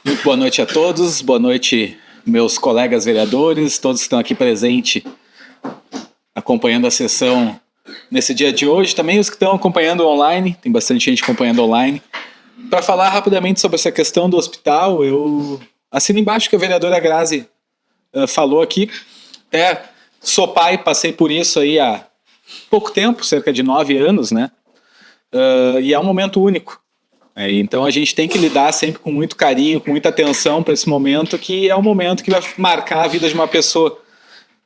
Muito boa noite a todos, boa noite meus colegas vereadores, todos que estão aqui presentes acompanhando a sessão nesse dia de hoje, também os que estão acompanhando online, tem bastante gente acompanhando online. Para falar rapidamente sobre essa questão do hospital, eu assino embaixo que a vereadora Grazi falou aqui, até sou pai, passei por isso aí há pouco tempo, cerca de 9 anos, né? E é um momento único. Então a gente tem que lidar sempre com muito carinho, com muita atenção para esse momento, que é um momento que vai marcar a vida de uma pessoa.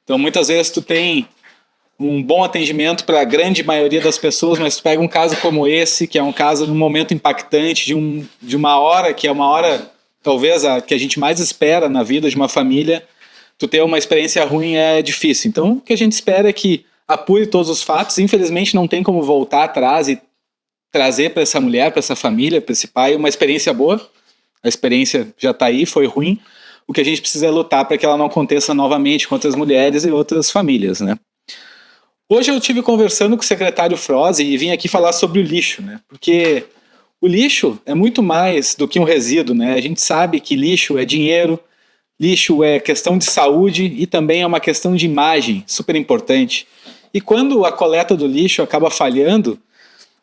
Então muitas vezes tu tem um bom atendimento para a grande maioria das pessoas, mas tu pega um caso como esse, que é um caso de um momento impactante, de uma hora, que é uma hora talvez a que a gente mais espera na vida de uma família, tu ter uma experiência ruim é difícil. Então o que a gente espera é que apure todos os fatos. Infelizmente não tem como voltar atrás e trazer para essa mulher, para essa família, para esse pai, uma experiência boa. A experiência já está aí, foi ruim. O que a gente precisa é lutar para que ela não aconteça novamente com outras mulheres e outras famílias, né? Hoje eu estive conversando com o secretário Froze e vim aqui falar sobre o lixo, né? Porque o lixo é muito mais do que um resíduo, né? A gente sabe que lixo é dinheiro, lixo é questão de saúde e também é uma questão de imagem, super importante. E quando a coleta do lixo acaba falhando,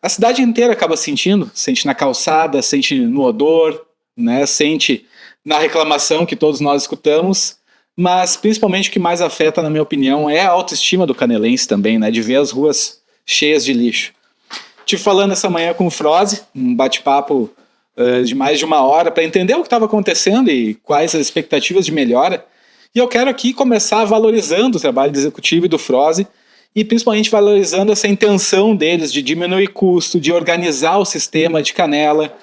a cidade inteira acaba sentindo, sente na calçada, sente no odor, né? Sente na reclamação que todos nós escutamos, mas principalmente o que mais afeta, na minha opinião, é a autoestima do canelense também, né? De ver as ruas cheias de lixo. Estive falando essa manhã com o Froze, um bate-papo de mais de 1 hora para entender o que estava acontecendo e quais as expectativas de melhora. E eu quero aqui começar valorizando o trabalho do executivo e do Froze, e principalmente valorizando essa intenção deles de diminuir custo, de organizar o sistema de Canela,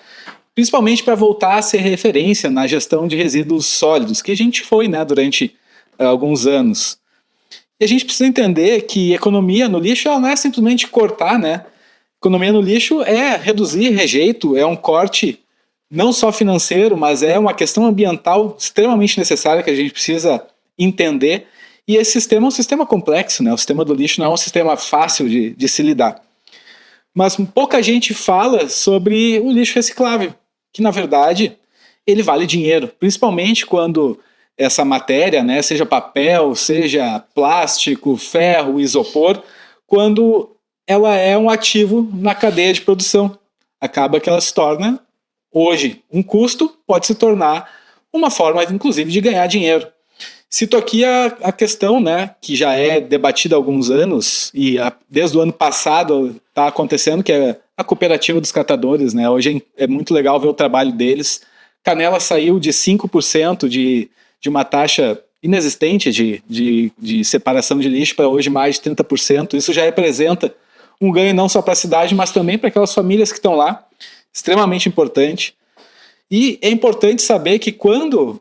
principalmente para voltar a ser referência na gestão de resíduos sólidos, que a gente foi, né, durante alguns anos. E a gente precisa entender que economia no lixo ela não é simplesmente cortar, né? Economia no lixo é reduzir rejeito, é um corte não só financeiro, mas é uma questão ambiental extremamente necessária que a gente precisa entender. E esse sistema é um sistema complexo, né? O sistema do lixo não é um sistema fácil de se lidar. Mas pouca gente fala sobre o lixo reciclável, que na verdade ele vale dinheiro, principalmente quando essa matéria, né, seja papel, seja plástico, ferro, isopor, quando ela é um ativo na cadeia de produção. Acaba que ela se torna, hoje, um custo, pode se tornar uma forma, inclusive, de ganhar dinheiro. Cito aqui a questão, né, que já é debatida há alguns anos e desde o ano passado está acontecendo, que é a cooperativa dos catadores, né? Hoje é muito legal ver o trabalho deles. Canela saiu de 5% de uma taxa inexistente de separação de lixo para hoje mais de 30%. Isso já representa um ganho não só para a cidade, mas também para aquelas famílias que estão lá, extremamente importante. E é importante saber que quando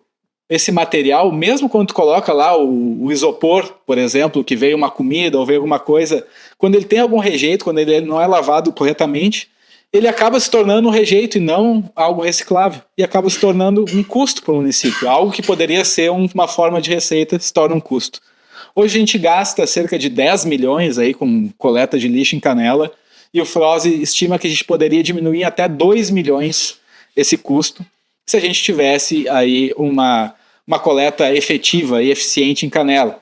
esse material, mesmo quando tu coloca lá o isopor, por exemplo, que veio uma comida ou veio alguma coisa, quando ele tem algum rejeito, quando ele não é lavado corretamente, ele acaba se tornando um rejeito e não algo reciclável. E acaba se tornando um custo para o município. Algo que poderia ser uma forma de receita se torna um custo. Hoje a gente gasta cerca de 10 milhões aí com coleta de lixo em Canela e o Froze estima que a gente poderia diminuir até 2 milhões esse custo se a gente tivesse aí uma coleta efetiva e eficiente em Canela.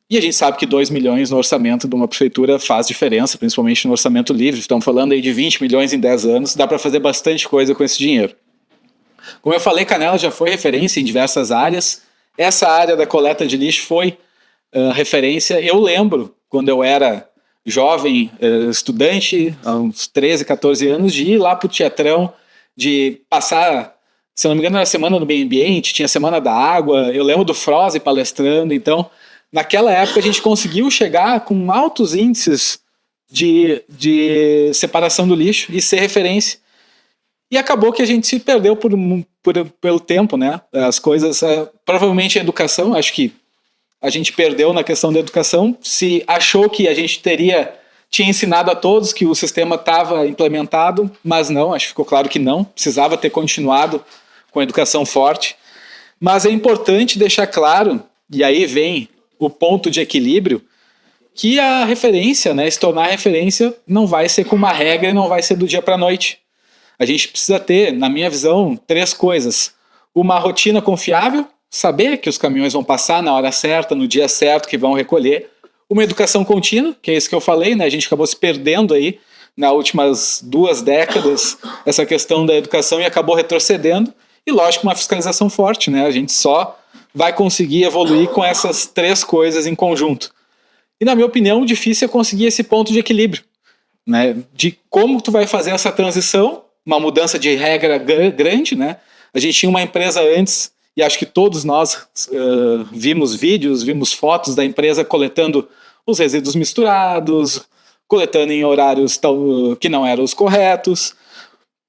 E a gente sabe que 2 milhões no orçamento de uma prefeitura faz diferença, principalmente no orçamento livre. Estamos falando aí de 20 milhões em 10 anos, dá para fazer bastante coisa com esse dinheiro. Como eu falei, Canela já foi referência em diversas áreas. Essa área da coleta de lixo foi referência. Eu lembro, quando eu era jovem, estudante, há uns 13, 14 anos, de ir lá para o Teatrão, de passar, se não me engano, era a Semana do Meio Ambiente, tinha a Semana da Água, eu lembro do Froze palestrando. Então, naquela época a gente conseguiu chegar com altos índices de separação do lixo e ser referência. E acabou que a gente se perdeu pelo tempo, né? As coisas, provavelmente a educação, acho que a gente perdeu na questão da educação, se achou que a gente tinha ensinado a todos que o sistema estava implementado, mas não, acho que ficou claro que não, precisava ter continuado com a educação forte. Mas é importante deixar claro, e aí vem o ponto de equilíbrio, que a referência, né, se tornar referência, não vai ser com uma regra e não vai ser do dia para a noite. A gente precisa ter, na minha visão, 3 coisas. uma rotina confiável, saber que os caminhões vão passar na hora certa, no dia certo, que vão recolher. Uma educação contínua, que é isso que eu falei, né? A gente acabou se perdendo aí nas últimas 2 décadas essa questão da educação e acabou retrocedendo. E, lógico, uma fiscalização forte, né? A gente só vai conseguir evoluir com essas 3 coisas em conjunto. E, na minha opinião, o difícil é conseguir esse ponto de equilíbrio, né? De como tu vai fazer essa transição, uma mudança de regra grande, né? A gente tinha uma empresa antes, e acho que todos nós vimos vídeos, vimos fotos da empresa coletando os resíduos misturados, coletando em horários que não eram os corretos.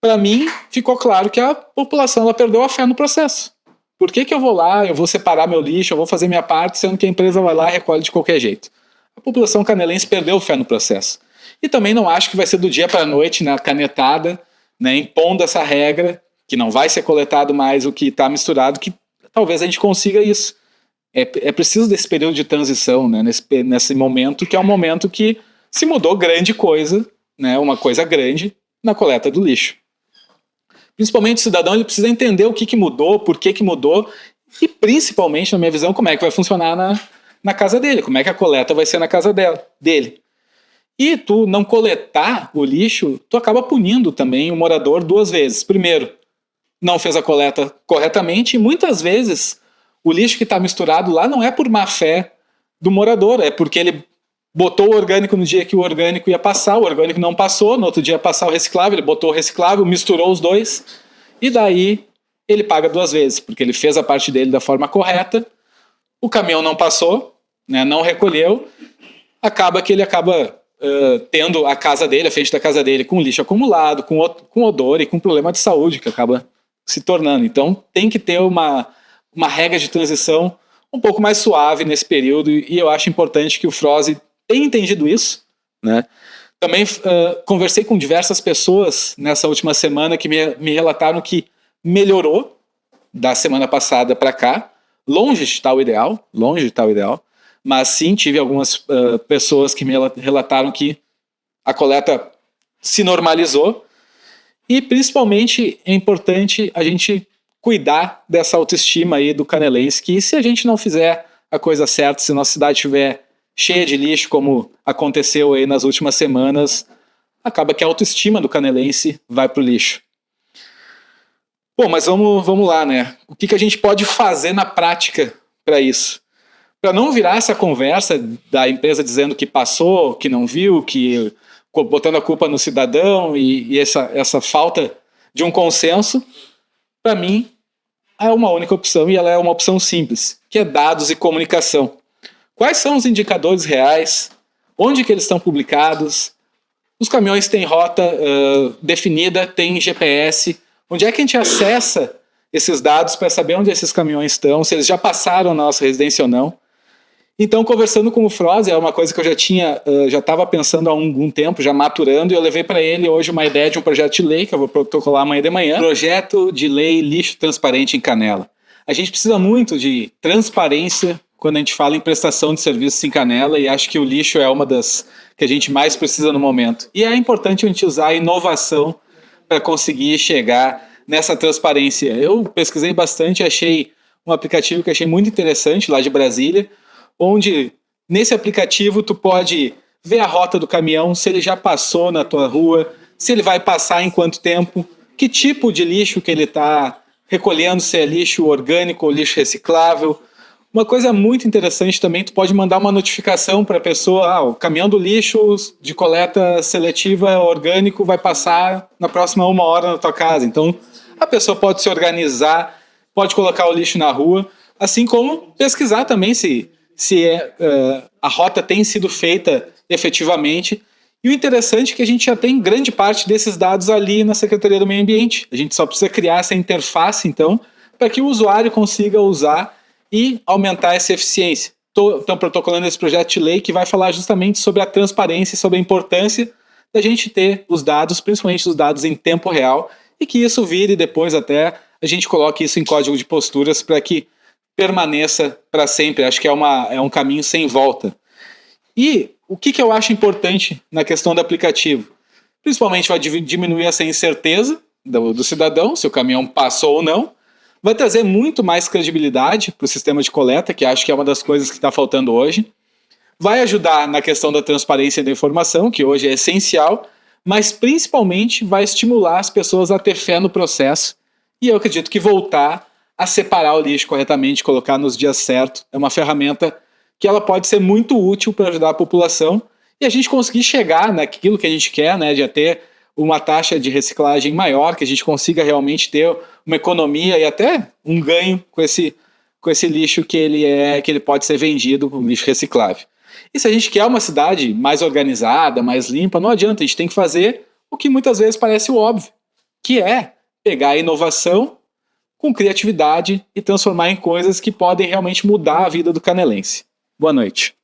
Para mim, ficou claro que a população ela perdeu a fé no processo. Por que eu vou lá, eu vou separar meu lixo, eu vou fazer minha parte, sendo que a empresa vai lá e recolhe de qualquer jeito? A população canelense perdeu a fé no processo. E também não acho que vai ser do dia para a noite, na canetada, né, impondo essa regra, que não vai ser coletado mais o que está misturado, que talvez a gente consiga isso. É preciso desse período de transição, né, nesse momento, que é um momento que se mudou grande coisa, né, uma coisa grande, na coleta do lixo. Principalmente o cidadão ele precisa entender o que mudou, por que mudou, e principalmente, na minha visão, como é que vai funcionar na casa dele, como é que a coleta vai ser na casa dele. E tu não coletar o lixo, tu acaba punindo também o morador 2 vezes. Primeiro, não fez a coleta corretamente, e muitas vezes o lixo que está misturado lá não é por má fé do morador, é porque ele botou o orgânico no dia que o orgânico ia passar, o orgânico não passou, no outro dia ia passar o reciclável, ele botou o reciclável, misturou os 2, e daí ele paga 2 vezes, porque ele fez a parte dele da forma correta, o caminhão não passou, né, não recolheu, acaba que ele acaba tendo a casa dele, a frente da casa dele, com lixo acumulado, com odor e com problema de saúde que acaba se tornando. Então tem que ter uma regra de transição um pouco mais suave nesse período, e eu acho importante que o Froze tenha entendido isso, né? Também conversei com diversas pessoas nessa última semana que me relataram que melhorou da semana passada para cá, longe de estar o ideal, mas sim tive algumas pessoas que me relataram que a coleta se normalizou, e principalmente é importante a gente cuidar dessa autoestima aí do canelense, que se a gente não fizer a coisa certa, se nossa cidade estiver cheia de lixo, como aconteceu aí nas últimas semanas, acaba que a autoestima do canelense vai pro lixo. Bom, mas vamos lá, né? O que a gente pode fazer na prática para isso? Para não virar essa conversa da empresa dizendo que passou, que não viu, que botando a culpa no cidadão e essa falta de um consenso, para mim é uma única opção, e ela é uma opção simples, que é dados e comunicação. Quais são os indicadores reais? Onde que eles estão publicados? Os caminhões têm rota definida, tem GPS. Onde é que a gente acessa esses dados para saber onde esses caminhões estão, se eles já passaram na nossa residência ou não? Então, conversando com o Froze, é uma coisa que eu já estava pensando há algum tempo, já maturando, e eu levei para ele hoje uma ideia de um projeto de lei, que eu vou protocolar amanhã de manhã. Projeto de lei lixo transparente em Canela. A gente precisa muito de transparência quando a gente fala em prestação de serviços em Canela, e acho que o lixo é uma das que a gente mais precisa no momento. E é importante a gente usar a inovação para conseguir chegar nessa transparência. Eu pesquisei bastante, achei um aplicativo que achei muito interessante lá de Brasília, onde nesse aplicativo tu pode ver a rota do caminhão, se ele já passou na tua rua, se ele vai passar em quanto tempo, que tipo de lixo que ele está recolhendo, se é lixo orgânico ou lixo reciclável. Uma coisa muito interessante também, tu pode mandar uma notificação para a pessoa, o caminhão do lixo de coleta seletiva orgânico vai passar na próxima 1 hora na tua casa. Então a pessoa pode se organizar, pode colocar o lixo na rua, assim como pesquisar também se a rota tem sido feita efetivamente. E o interessante é que a gente já tem grande parte desses dados ali na Secretaria do Meio Ambiente. A gente só precisa criar essa interface, então, para que o usuário consiga usar e aumentar essa eficiência. Estou protocolando esse projeto de lei que vai falar justamente sobre a transparência e sobre a importância da gente ter os dados, principalmente os dados em tempo real, e que isso vire depois até a gente coloque isso em código de posturas para que permaneça para sempre. Acho que é um caminho sem volta. E o que eu acho importante na questão do aplicativo? Principalmente vai diminuir essa incerteza do cidadão, se o caminhão passou ou não, Vai trazer muito mais credibilidade para o sistema de coleta, que acho que é uma das coisas que está faltando hoje. Vai ajudar na questão da transparência da informação, que hoje é essencial, mas principalmente vai estimular as pessoas a ter fé no processo. E eu acredito que voltar a separar o lixo corretamente, colocar nos dias certos, é uma ferramenta que ela pode ser muito útil para ajudar a população e a gente conseguir chegar naquilo que a gente quer, né, de ter uma taxa de reciclagem maior, que a gente consiga realmente ter uma economia e até um ganho com esse lixo que ele pode ser vendido, um lixo reciclável. E se a gente quer uma cidade mais organizada, mais limpa, não adianta, a gente tem que fazer o que muitas vezes parece o óbvio, que é pegar a inovação com criatividade e transformar em coisas que podem realmente mudar a vida do canelense. Boa noite.